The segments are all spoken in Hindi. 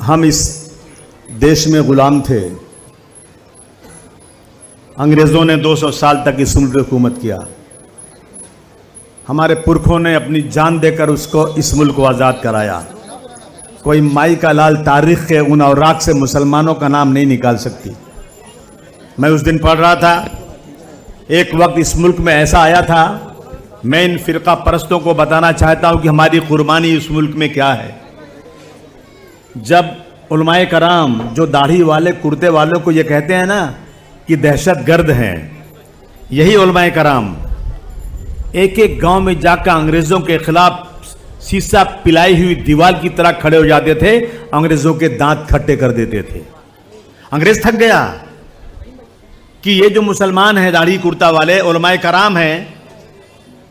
हम इस देश में गुलाम थे। अंग्रेज़ों ने 200 साल तक इस मुल्क की हुकूमत किया। हमारे पुरखों ने अपनी जान देकर उसको इस मुल्क को आज़ाद कराया। कोई माई का लाल तारीख़ के उन औराक से मुसलमानों का नाम नहीं निकाल सकती। मैं उस दिन पढ़ रहा था, एक वक्त इस मुल्क में ऐसा आया था, मैं इन फ़िरका परस्तों को बताना चाहता हूं कि हमारी कुर्बानी इस मुल्क में क्या है। जब उलमाए कराम जो दाढ़ी वाले कुर्ते वालों को ये कहते हैं ना कि दहशतगर्द हैं, यही उलमाए कराम एक एक गांव में जाकर अंग्रेज़ों के खिलाफ शीशा पिलाई हुई दीवार की तरह खड़े हो जाते थे, अंग्रेज़ों के दांत खट्टे कर देते थे। अंग्रेज़ थक गया कि ये जो मुसलमान हैं दाढ़ी कुर्ता वाले उलमाए कराम हैं,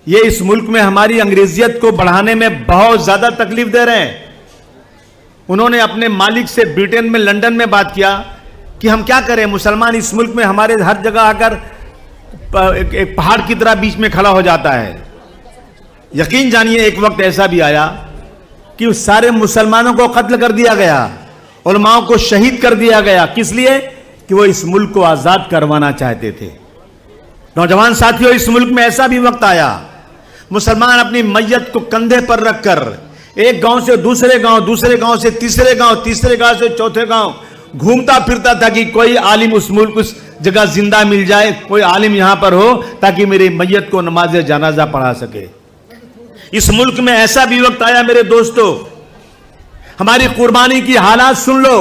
ये इस मुल्क में हमारी अंग्रेजियत को बढ़ाने में बहुत ज्यादा तकलीफ दे रहे हैं। उन्होंने अपने मालिक से ब्रिटेन में लंदन में बात किया कि हम क्या करें, मुसलमान इस मुल्क में हमारे हर जगह आकर एक पहाड़ की तरह बीच में खड़ा हो जाता है। यकीन जानिए एक वक्त ऐसा भी आया कि उस सारे मुसलमानों को कत्ल कर दिया गया, उलमाओं को शहीद कर दिया गया। किस लिए? कि वो इस मुल्क को आजाद करवाना चाहते थे। नौजवान साथियों, इस मुल्क में ऐसा भी वक्त आया, मुसलमान अपनी मैयत को कंधे पर रखकर एक गांव से दूसरे गांव, दूसरे गांव से तीसरे गांव, तीसरे गांव से चौथे गांव घूमता फिरता था कि कोई आलिम उस मुल्क उस जगह जिंदा मिल जाए, कोई आलिम यहां पर हो ताकि मेरी मैयत को नमाज जनाजा पढ़ा सके। इस मुल्क में ऐसा भी वक्त आया मेरे दोस्तों, हमारी कुर्बानी की हालात सुन लो।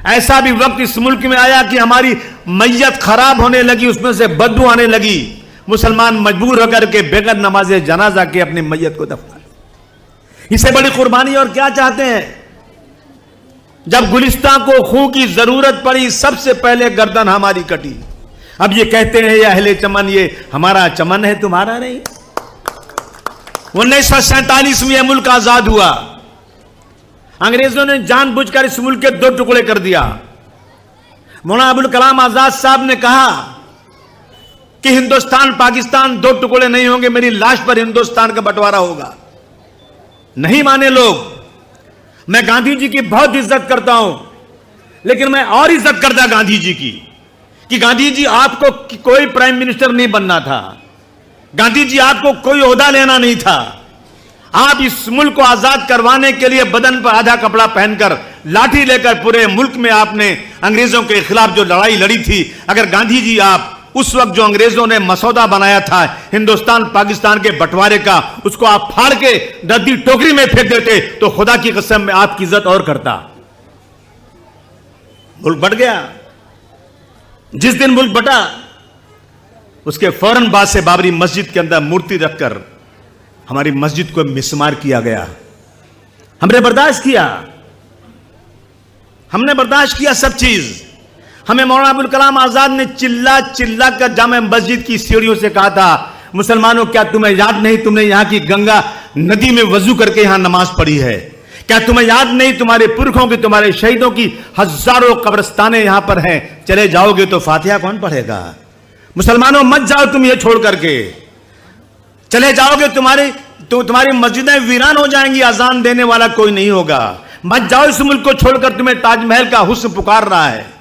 ऐसा भी वक्त इस मुल्क में आया कि हमारी मैयत खराब होने लगी, उसमें से बदबू आने लगी, मुसलमान मजबूर होकर के बगैर नमाज जनाजा के अपनी मैयत को दफना। इससे बड़ी कुर्बानी और क्या चाहते हैं? जब गुलिस्तां को खून की जरूरत पड़ी, सबसे पहले गर्दन हमारी कटी। अब ये कहते हैं ये अहले चमन, ये हमारा चमन है, तुम्हारा नहीं। 1947 में यह मुल्क आजाद हुआ। अंग्रेजों ने जानबूझकर इस मुल्क के 2 टुकड़े कर दिया। मौलाना अबुल कलाम आजाद साहब ने कहा कि हिंदुस्तान पाकिस्तान 2 टुकड़े नहीं होंगे, मेरी लाश पर हिंदुस्तान का बंटवारा होगा। नहीं माने लोग। मैं गांधी जी की बहुत इज्जत करता हूं, लेकिन मैं और इज्जत करता गांधी जी की कि गांधी जी आपको कोई प्राइम मिनिस्टर नहीं बनना था, गांधी जी आपको कोई ओहदा लेना नहीं था। आप इस मुल्क को आजाद करवाने के लिए बदन पर आधा कपड़ा पहनकर लाठी लेकर पूरे मुल्क में आपने अंग्रेजों के खिलाफ जो लड़ाई लड़ी थी, अगर गांधी जी आप उस वक्त जो अंग्रेजों ने मसौदा बनाया था हिंदुस्तान पाकिस्तान के बंटवारे का, उसको आप फाड़ के रद्दी टोकरी में फेंक देते तो खुदा की कसम में आपकी इज्जत और करता। मुल्क बट गया। जिस दिन मुल्क बटा, उसके फौरन बाद से बाबरी मस्जिद के अंदर मूर्ति रखकर हमारी मस्जिद को मिसमार किया गया। हमने बर्दाश्त किया, हमने बर्दाश्त किया सब चीज। हमें मौलाना अबुल कलाम आजाद ने चिल्ला चिल्ला कर जामे मस्जिद की सीढ़ियों से कहा था, मुसलमानों क्या तुम्हें याद नहीं, तुमने यहां की गंगा नदी में वजू करके यहां नमाज पढ़ी है? क्या तुम्हें याद नहीं तुम्हारे पुरखों की, तुम्हारे शहीदों की हजारों कब्रिस्तानें यहां पर हैं? चले जाओगे तो फातिहा कौन पढ़ेगा? मुसलमानों मत जाओ तुम ये छोड़ करके, चले जाओगे तुम्हारी मस्जिदें वीरान हो जाएंगी, अजान देने वाला कोई नहीं होगा। मत जाओ इस मुल्क को छोड़कर, तुम्हें ताजमहल का हुस्न पुकार रहा है।